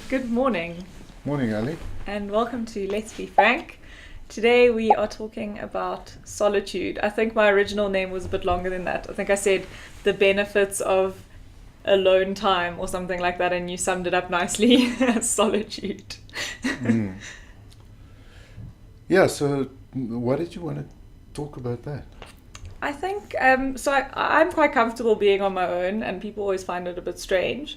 Good morning. Morning, Ali. And welcome to Let's Be Frank. Today we are talking about solitude. I think my original name was a bit longer than that. I think I said the benefits of alone time or something like that, and you summed it up nicely as solitude. Yeah, so why did you want to talk about that? I think, I'm quite comfortable being on my own, and people always find it a bit strange.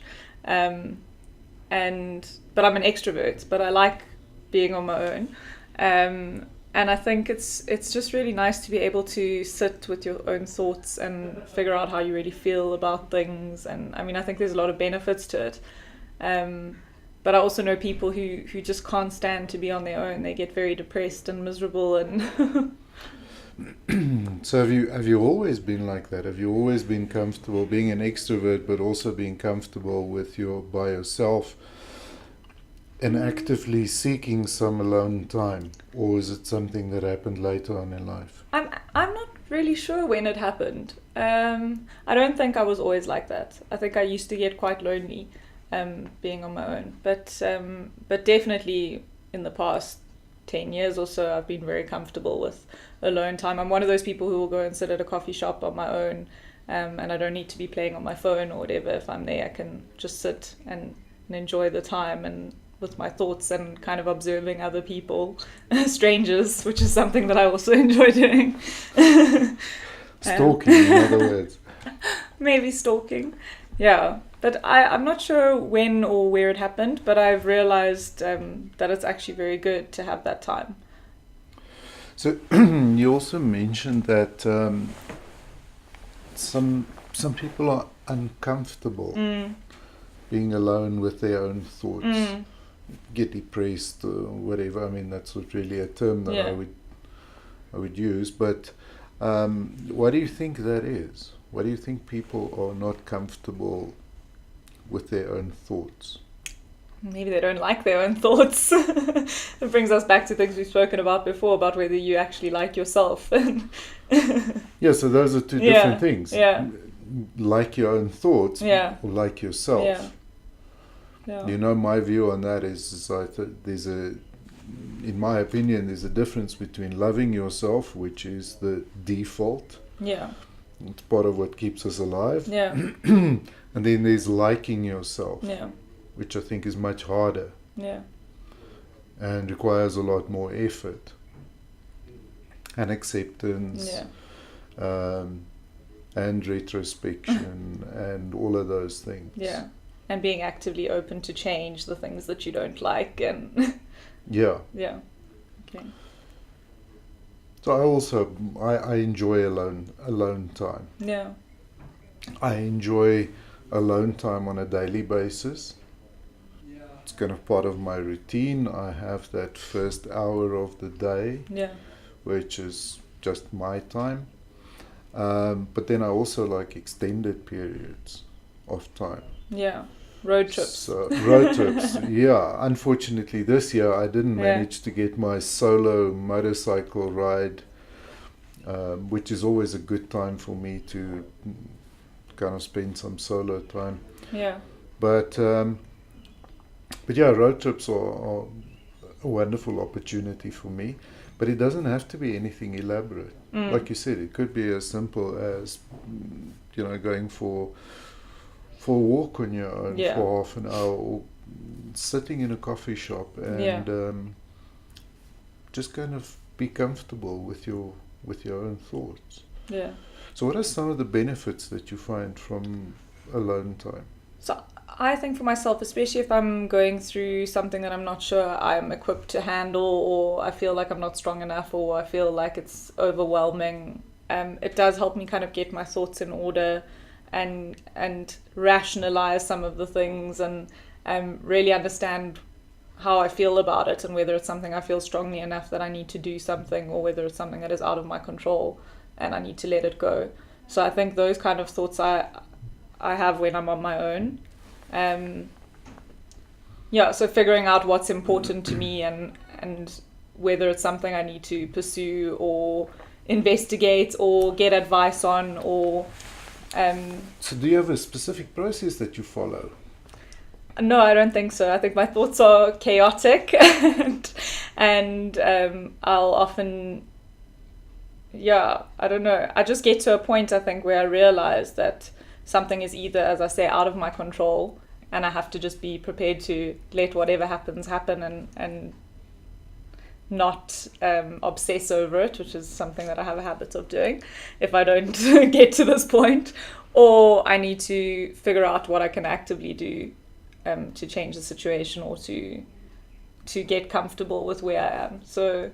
But I'm an extrovert, but I like being on my own. And I think it's just really nice to be able to sit with your own thoughts and figure out how you really feel about things. And I mean, I think there's a lot of benefits to it. But I also know people who just can't stand to be on their own. They get very depressed and miserable and So have you always been like that? Have you always been comfortable being an extrovert, but also being comfortable by yourself and actively seeking some alone time, or is it something that happened later on in life? I'm not really sure when it happened. I don't think I was always like that. I think I used to get quite lonely, being on my own. But definitely in the past 10 years or so, I've been very comfortable with alone time. I'm one of those people who will go and sit at a coffee shop on my own, and I don't need to be playing on my phone or whatever. If I'm there, I can just sit and enjoy the time and with my thoughts and kind of observing other people, strangers, which is something that I also enjoy doing. Stalking, in other words. Maybe stalking, yeah. But I'm not sure when or where it happened, but I've realized that it's actually very good to have that time. So you also mentioned that some people are uncomfortable being alone with their own thoughts, get depressed or whatever. I mean, that's not really a term that I would use. But why do you think that is? Why do you think people are not comfortable with their own thoughts? Maybe they don't like their own thoughts. It brings us back to things we've spoken about before, about whether you actually like yourself. Yeah, so those are two different things. Yeah. Like your own thoughts or like yourself. Yeah. You know, my view on that is in my opinion, there's a difference between loving yourself, which is the default. Yeah. It's part of what keeps us alive. Yeah. And then there's liking yourself. Yeah. Which I think is much harder. Yeah. And requires a lot more effort. And acceptance. Yeah. And retrospection and all of those things. Yeah. And being actively open to change the things that you don't like and Yeah. Yeah. Okay. So I enjoy alone time. Yeah. I enjoy alone time on a daily basis. It's kind of part of my routine. I have that first hour of the day, which is just my time. But then I also like extended periods of time. Yeah. Road trips. So, road trips, yeah. Unfortunately, this year I didn't manage to get my solo motorcycle ride, which is always a good time for me to kind of spend some solo time. Yeah. But yeah, road trips are a wonderful opportunity for me. But it doesn't have to be anything elaborate. Like you said, it could be as simple as, going for a walk on your own for half an hour, or sitting in a coffee shop and just kind of be comfortable with your own thoughts. Yeah. So what are some of the benefits that you find from alone time? So I think for myself, especially if I'm going through something that I'm not sure I'm equipped to handle, or I feel like I'm not strong enough, or I feel like it's overwhelming, it does help me kind of get my thoughts in order and rationalize some of the things and really understand how I feel about it, and whether it's something I feel strongly enough that I need to do something, or whether it's something that is out of my control and I need to let it go. So I think those kind of thoughts I have when I'm on my own. So figuring out what's important to me and whether it's something I need to pursue or investigate or get advice on, or so do you have a specific process that you follow? No, I don't think so. I think my thoughts are chaotic, and I'll often, I don't know. I just get to a point, I think, where I realize that something is either, as I say, out of my control, and I have to just be prepared to let whatever happens happen, and not obsess over it, which is something that I have a habit of doing if I don't get to this point, or I need to figure out what I can actively do to change the situation, or to get comfortable with where I am. So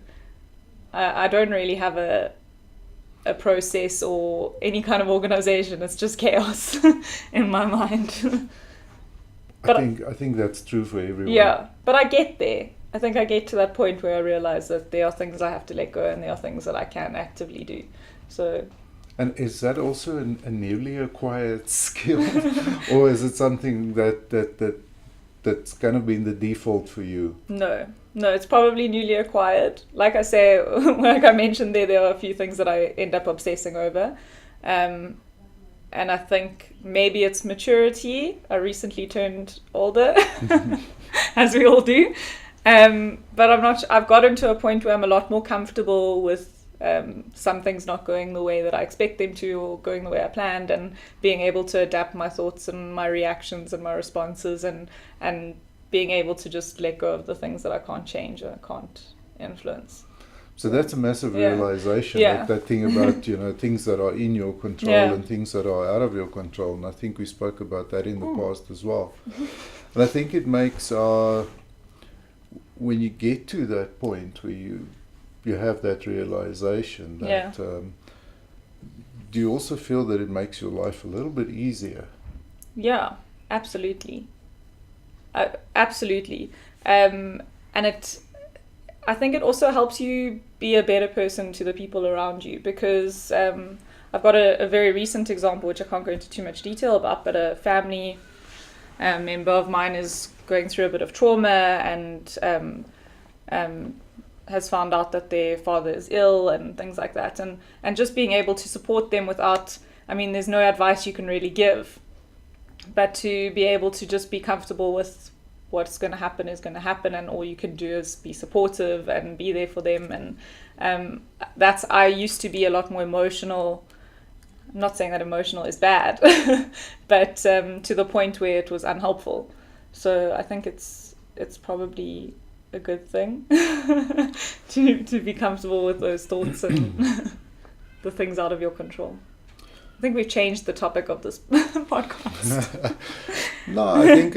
I don't really have a process or any kind of organization. It's just chaos in my mind. I think that's true for everyone. Yeah, but I get there. I think I get to that point where I realize that there are things I have to let go, and there are things that I can actively do. So. And is that also a newly acquired skill, or is it something that's kind of been the default for you? No, it's probably newly acquired. Like I say, like I mentioned there are a few things that I end up obsessing over. And I think maybe it's maturity. I recently turned older, as we all do. But I've gotten to a point where I'm a lot more comfortable with some things not going the way that I expect them to, or going the way I planned, and being able to adapt my thoughts and my reactions and my responses, and being able to just let go of the things that I can't change or I can't influence. So that's a massive realization, like that thing about, things that are in your control and things that are out of your control. And I think we spoke about that in the past as well. And I think it makes when you get to that point where you have that realization, that do you also feel that it makes your life a little bit easier? Yeah, absolutely. Absolutely. And I think it also helps you be a better person to the people around you, because I've got a very recent example, which I can't go into too much detail about, but a family member of mine is going through a bit of trauma, and has found out that their father is ill and things like that, and just being able to support them without, there's no advice you can really give, but to be able to just be comfortable with what's going to happen is going to happen, and all you can do is be supportive and be there for them. And I used to be a lot more emotional. I'm not saying that emotional is bad, but to the point where it was unhelpful. So I think it's probably a good thing to be comfortable with those thoughts and the things out of your control. I think we've changed the topic of this podcast. No, I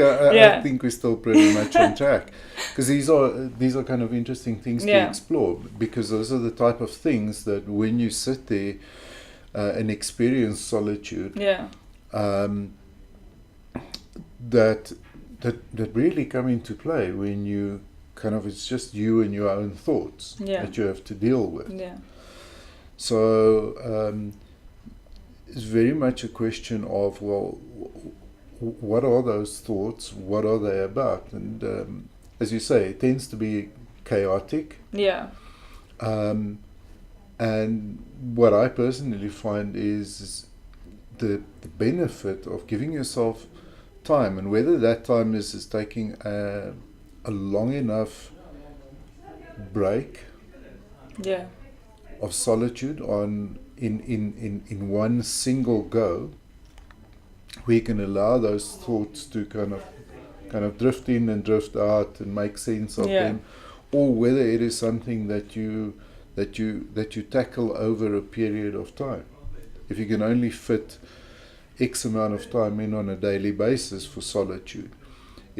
think we're still pretty much on track, because these are kind of interesting things to explore, because those are the type of things that when you sit there and experience solitude, that really come into play when you it's just you and your own thoughts that you have to deal with. So it's very much a question of, well, what are those thoughts? What are they about? And as you say, it tends to be chaotic. And what I personally find is the benefit of giving yourself time, and whether that time is taking a long enough break of solitude in one single go, we can allow those thoughts to kind of drift in and drift out and make sense of them, or whether it is something that you tackle over a period of time. If you can only fit X amount of time in on a daily basis for solitude,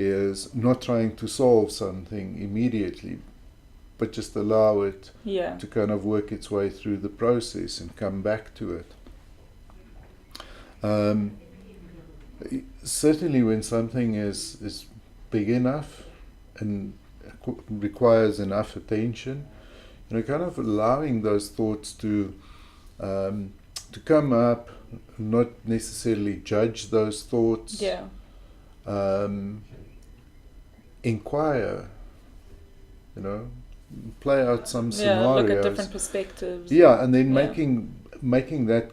is not trying to solve something immediately, but just allow it to kind of work its way through the process and come back to it. Certainly when something is big enough and requires enough attention, kind of allowing those thoughts to come up, not necessarily judge those thoughts, inquire, play out some scenarios, look at different perspectives, and then making that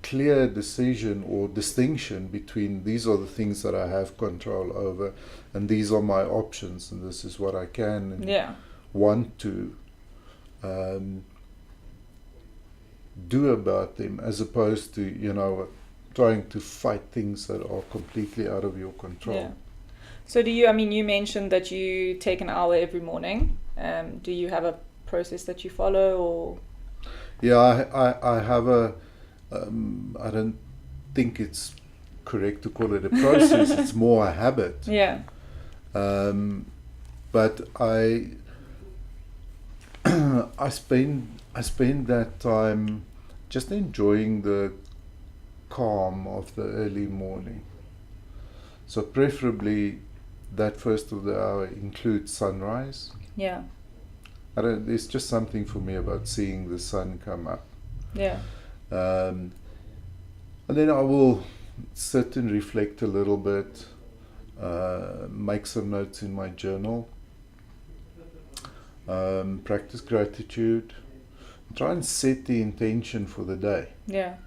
clear decision or distinction between these are the things that I have control over, and these are my options, and this is what I can and want to do about them, as opposed to, you know, trying to fight things that are completely out of your control. Yeah. So do you, I mean, you mentioned that you take an hour every morning. Do you have a process that you follow, or? Yeah, I have a, I don't think it's correct to call it a process, it's more a habit. Yeah. But I spend that time just enjoying the calm of the early morning. So preferably that first of the hour includes sunrise. Yeah. There's just something for me about seeing the sun come up. Yeah. And then I will sit and reflect a little bit, make some notes in my journal, practice gratitude, try and set the intention for the day. Yeah.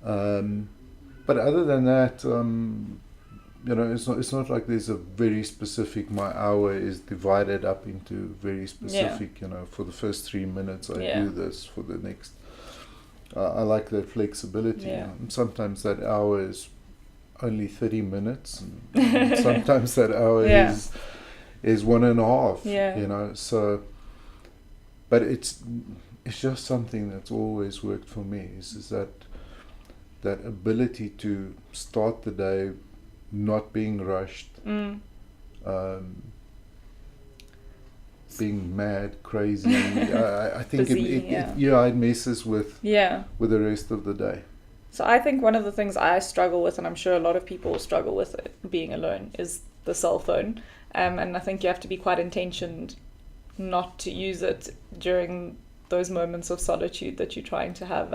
But other than that, you know, it's not like there's a very specific, my hour is divided up into very specific, you know, for the first 3 minutes I do this, for the next, I like that flexibility. Yeah. Sometimes that hour is only 30 minutes, and sometimes that hour is 1.5, you know, so, but it's just something that's always worked for me, is that ability to start the day not being rushed, being mad, crazy. I think busy, it messes with the rest of the day. So I think one of the things I struggle with, and I'm sure a lot of people struggle with it, being alone, is the cell phone. And I think you have to be quite intentioned not to use it during those moments of solitude that you're trying to have,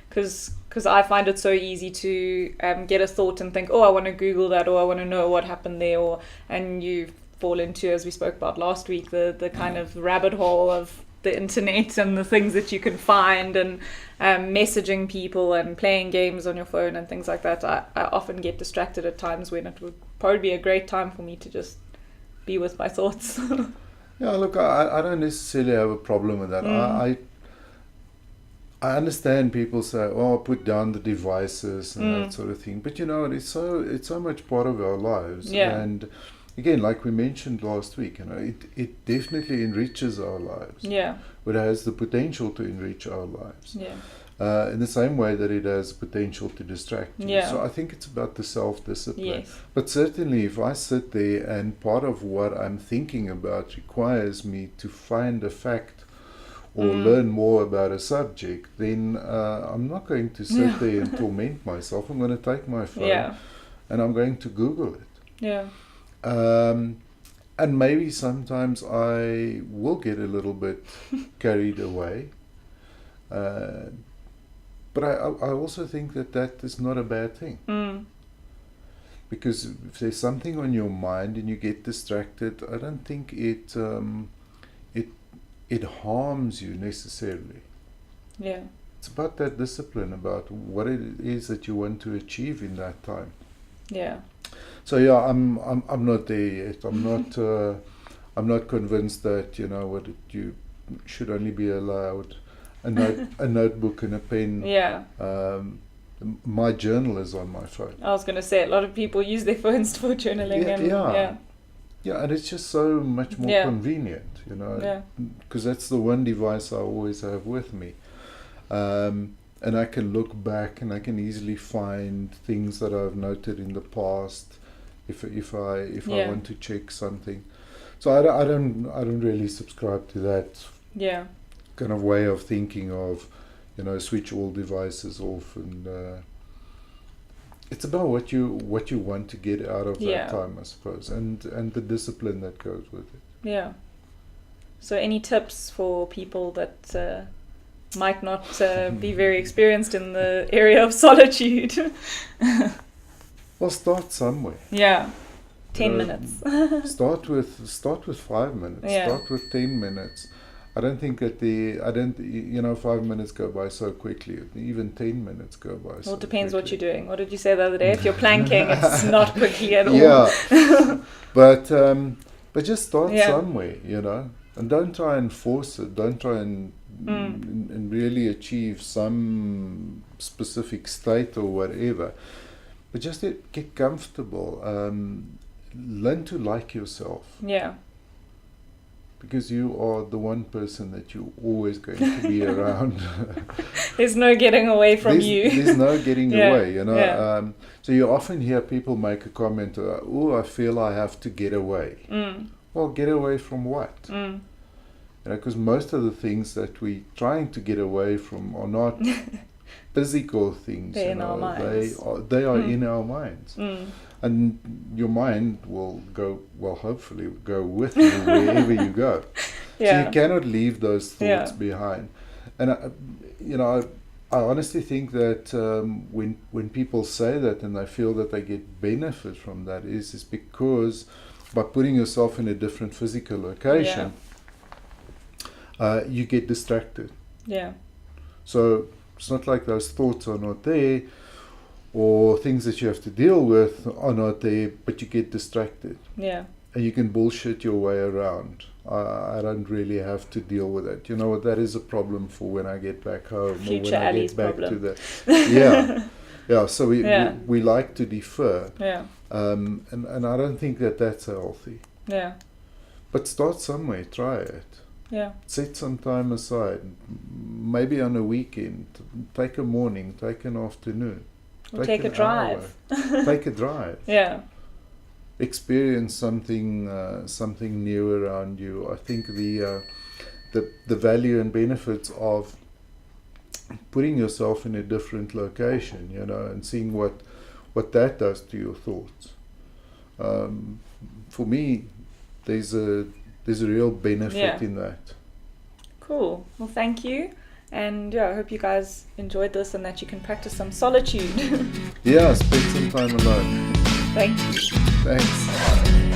because I find it so easy to get a thought and think, oh, I want to Google that, or I want to know what happened there, and you fall into, as we spoke about last week, the kind of rabbit hole of the internet and the things that you can find, and messaging people and playing games on your phone and things like that. I often get distracted at times when it would probably be a great time for me to just be with my thoughts. Yeah, look, I don't necessarily have a problem with that. I understand people say, oh, put down the devices and that sort of thing. But you know, it's so much part of our lives. Yeah. And again, like we mentioned last week, you know, it definitely enriches our lives. Yeah. But it has the potential to enrich our lives. Yeah. In the same way that it has potential to distract you. Yeah. So I think it's about the self-discipline. Yes. But certainly if I sit there and part of what I'm thinking about requires me to find a fact or learn more about a subject, then I'm not going to sit there and torment myself. I'm going to take my phone and I'm going to Google it. Yeah. And maybe sometimes I will get a little bit carried away. But I also think that is not a bad thing. Because if there's something on your mind and you get distracted, I don't think it harms you necessarily. Yeah. It's about that discipline, about what it is that you want to achieve in that time. Yeah. So yeah, I'm not there yet. I'm not convinced that, you know, what you should only be allowed a notebook and a pen. Yeah. My journal is on my phone. I was going to say, a lot of people use their phones for journaling. Yeah, and it's just so much more convenient, you know, because that's the one device I always have with me. And I can look back and I can easily find things that I've noted in the past if I want to check something. So I don't really subscribe to that kind of way of thinking of, you know, switch all devices off, and it's about what you want to get out of that time, I suppose, and the discipline that goes with it. Yeah. So any tips for people that might not be very experienced in the area of solitude? Well, start somewhere. Yeah. 10 minutes. Start with 5 minutes. Yeah. Start with 10 minutes. I don't think that 5 minutes go by so quickly. Even 10 minutes go by. Well, it depends what you're doing. What did you say the other day? If you're planking, it's not quickly at all. Yeah, but just start somewhere, and don't try and force it. Don't try and really achieve some specific state or whatever. But just get comfortable. Learn to like yourself. Yeah. Because you are the one person that you're always going to be around. There's no getting away from you. There's no getting away, Yeah. So you often hear people make a comment, I feel I have to get away. Well, get away from what? Because most of the things that we're trying to get away from are not physical things. They're in our minds. They are in our minds. And your mind will hopefully go with you wherever you go. Yeah. So you cannot leave those thoughts behind. And I honestly think that when people say that and they feel that they get benefit from that is because by putting yourself in a different physical location, you get distracted. Yeah. So it's not like those thoughts are not there, or things that you have to deal with are not there, but you get distracted. Yeah. And you can bullshit your way around. I don't really have to deal with it. You know what? That is a problem for when I get back home. Future or when Ali's I get back problem. to the yeah. So we like to defer. Yeah. And I don't think that that's healthy. Yeah. But start somewhere. Try it. Yeah. Set some time aside. Maybe on a weekend. Take a morning. Take an afternoon. Or take a drive. Take a drive. Yeah. Experience something new around you. I think the value and benefits of putting yourself in a different location, and seeing what that does to your thoughts. For me, there's a real benefit in that. Cool. Well, thank you. And I hope you guys enjoyed this and that you can practice some solitude. Yeah, spend some time alone. Thank you. Thanks.